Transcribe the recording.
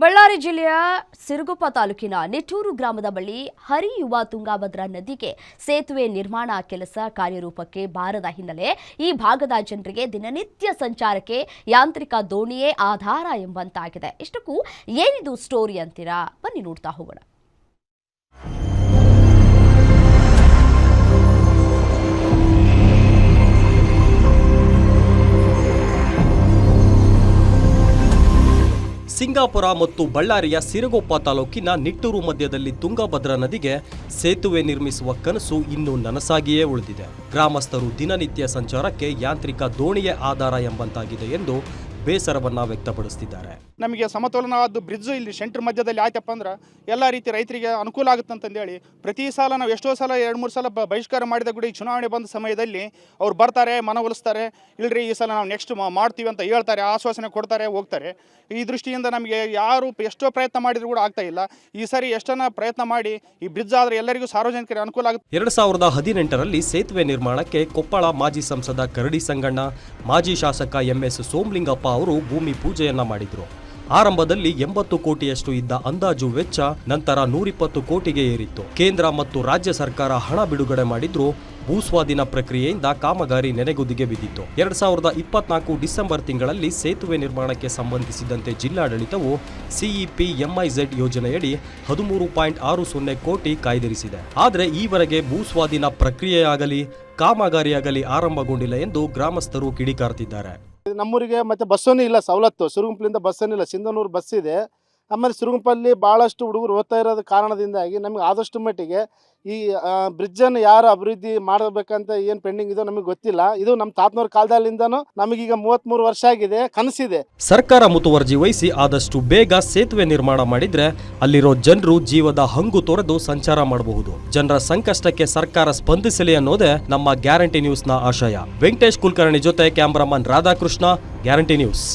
ಬಳ್ಳಾರಿ ಜಿಲ್ಲೆಯ ಸಿರುಗುಪ್ಪ ತಾಲೂಕಿನ ನಿಟ್ಟೂರು ಗ್ರಾಮದ ಬಳಿ ಹರಿಯುವ ತುಂಗಾಭದ್ರಾ ನದಿಗೆ ಸೇತುವೆ ನಿರ್ಮಾಣ ಕೆಲಸ ಕಾರ್ಯರೂಪಕ್ಕೆ ಬಾರದ ಹಿನ್ನೆಲೆ ಈ ಭಾಗದ ಜನರಿಗೆ ದಿನನಿತ್ಯ ಸಂಚಾರಕ್ಕೆ ಯಾಂತ್ರಿಕ ದೋಣಿಯೇ ಆಧಾರ ಎಂಬಂತಾಗಿದೆ. ಇಷ್ಟಕ್ಕೂ ಏನಿದು ಸ್ಟೋರಿ ಅಂತೀರಾ? ಬನ್ನಿ ನೋಡ್ತಾ ಹೋಗೋಣ. ಸಿಂಗಾಪುರ ಮತ್ತು ಬಳ್ಳಾರಿಯ ಸಿರುಗುಪ್ಪ ತಾಲೂಕಿನ ನಿಟ್ಟೂರು ಮಧ್ಯದಲ್ಲಿ ತುಂಗಭದ್ರಾ ನದಿಗೆ ಸೇತುವೆ ನಿರ್ಮಿಸುವ ಕನಸು ಇನ್ನೂ ನನಸಾಗಿಯೇ ಉಳಿದಿದೆ. ಗ್ರಾಮಸ್ಥರು ದಿನನಿತ್ಯ ಸಂಚಾರಕ್ಕೆ ಯಾಂತ್ರಿಕ ದೋಣಿಯೇ ಆಧಾರ ಎಂಬಂತಾಗಿದೆ ಎಂದು ಬೇಸರವನ್ನ ವ್ಯಕ್ತಪಡಿಸುತ್ತಿದ್ದಾರೆ. ನಮಗೆ ಸಮತೋಲನವಾದ ಬ್ರಿಡ್ಜ್ ಇಲ್ಲಿ ಸೆಂಟರ್ ಮಧ್ಯದಲ್ಲಿ ಆಯ್ತಪ್ಪ ಅಂದ್ರೆ ಎಲ್ಲ ರೀತಿ ರೈತರಿಗೆ ಅನುಕೂಲ ಆಗುತ್ತೆ ಅಂತಂದೇಳಿ ಪ್ರತಿ ಸಲ ನಾವು ಎಷ್ಟೋ ಸಲ 2-3 ಸಲ ಬಹಿಷ್ಕಾರ ಮಾಡಿದ ಕೂಡ ಈ ಚುನಾವಣೆ ಬಂದ ಸಮಯದಲ್ಲಿ ಅವ್ರು ಬರ್ತಾರೆ, ಮನವೊಲಿಸ್ತಾರೆ, ಇಲ್ರಿ ಈ ಸಲ ನಾವು ನೆಕ್ಸ್ಟ್ ಮಾಡ್ತೀವಿ ಅಂತ ಹೇಳ್ತಾರೆ, ಆಶ್ವಾಸನೆ ಕೊಡ್ತಾರೆ, ಹೋಗ್ತಾರೆ. ಈ ದೃಷ್ಟಿಯಿಂದ ನಮಗೆ ಯಾರು ಎಷ್ಟೋ ಪ್ರಯತ್ನ ಮಾಡಿದ್ರು ಕೂಡ ಆಗ್ತಾ ಇಲ್ಲ. ಈ ಸಾರಿ ಎಷ್ಟನ್ನ ಪ್ರಯತ್ನ ಮಾಡಿ ಈ ಬ್ರಿಡ್ಜ್ ಆದರೆ ಎಲ್ಲರಿಗೂ ಸಾರ್ವಜನಿಕರಿಗೆ ಅನುಕೂಲ ಆಗುತ್ತೆ. 2018ರಲ್ಲಿ ಸೇತುವೆ ನಿರ್ಮಾಣಕ್ಕೆ ಕೊಪ್ಪಳ ಮಾಜಿ ಸಂಸದ ಕರಡಿ ಸಂಗಣ್ಣ, ಮಾಜಿ ಶಾಸಕ MS ಸೋಮಲಿಂಗಪ್ಪ ಅವರು ಭೂಮಿ ಪೂಜೆಯನ್ನ ಮಾಡಿದ್ರು. ಆರಂಭದಲ್ಲಿ 80 ಕೋಟಿಯಷ್ಟು ಇದ್ದ ಅಂದಾಜು ವೆಚ್ಚ ನಂತರ 120 ಕೋಟಿಗೆ ಏರಿತ್ತು. ಕೇಂದ್ರ ಮತ್ತು ರಾಜ್ಯ ಸರ್ಕಾರ ಹಣ ಬಿಡುಗಡೆ ಮಾಡಿದ್ರು. ಭೂಸ್ವಾಧೀನ ಪ್ರಕ್ರಿಯೆಯಿಂದ ಕಾಮಗಾರಿ ನೆನೆಗುದಿಗೆ ಬಿದ್ದಿತ್ತು. 2024 ಡಿಸೆಂಬರ್ ತಿಂಗಳಲ್ಲಿ ಸೇತುವೆ ನಿರ್ಮಾಣಕ್ಕೆ ಸಂಬಂಧಿಸಿದಂತೆ ಜಿಲ್ಲಾಡಳಿತವು CEP MIZ ಯೋಜನೆಯಡಿ 13.60 ಕೋಟಿ ಕಾಯ್ದಿರಿಸಿದೆ. ಆದರೆ ಈವರೆಗೆ ಭೂಸ್ವಾಧೀನ ಪ್ರಕ್ರಿಯೆಯಾಗಲಿ ಕಾಮಗಾರಿಯಾಗಲಿ ಆರಂಭಗೊಂಡಿಲ್ಲ ಎಂದು ಗ್ರಾಮಸ್ಥರು ಕಿಡಿಕಾರ್ತಿದ್ದಾರೆ. ನಮ್ಮೂರಿಗೆ ಮತ್ತೆ ಬಸ್ಸೂ ಇಲ್ಲ, ಸವಲತ್ತು ಸಿರುಗುಂಪಲಿಂದ ಬಸ್ಸೂ ಇಲ್ಲ, ಸಿಂಧನೂರು ಬಸ್ ಇದೆ. ಆಮೇಲೆ ಸಿರುಗುಂಪಲ್ಲಿ ಭಾಳಷ್ಟು ಹುಡುಗರು ಓದ್ತಾ ಇರೋದ ಕಾರಣದಿಂದಾಗಿ ನಮಗೆ ಆದಷ್ಟು ಮಟ್ಟಿಗೆ ಈ ಬ್ರಿಡ್ಜನ್ನು ಯಾರು ಅಭಿವೃದ್ಧಿ ಮಾಡಬೇಕಂತ ಏನು ಪೆಂಡಿಂಗ್ ಇದೋ ನಮಗೆ ಗೊತ್ತಿಲ್ಲ. ಇದು ನಮ್ಮ ತಾತನವ್ರ ಕಾಲದಲ್ಲಿಂದನೂ ನಮಗೀಗ 33 ವರ್ಷ ಆಗಿದೆ, ಕನಸಿದೆ. ಸರ್ಕಾರ ಮುತುವರ್ಜಿ ವಹಿಸಿ ಆದಷ್ಟು ಬೇಗ ಸೇತುವೆ ನಿರ್ಮಾಣ ಮಾಡಿದ್ರೆ ಅಲ್ಲಿರೋ ಜನರು ಜೀವದ ಹಂಗು ತೊರೆದು ಸಂಚಾರ ಮಾಡಬಹುದು. ಜನರ ಸಂಕಷ್ಟಕ್ಕೆ ಸರ್ಕಾರ ಸ್ಪಂದಿಸಲಿ ಅನ್ನೋದೇ ನಮ್ಮ ಗ್ಯಾರಂಟಿ ನ್ಯೂಸ್ನ ಆಶಯ. ವೆಂಕಟೇಶ್ ಕುಲಕರ್ಣಿ ಜೊತೆ ಕ್ಯಾಮರಾಮನ್ ರಾಧಾಕೃಷ್ಣ, ಗ್ಯಾರಂಟಿ ನ್ಯೂಸ್.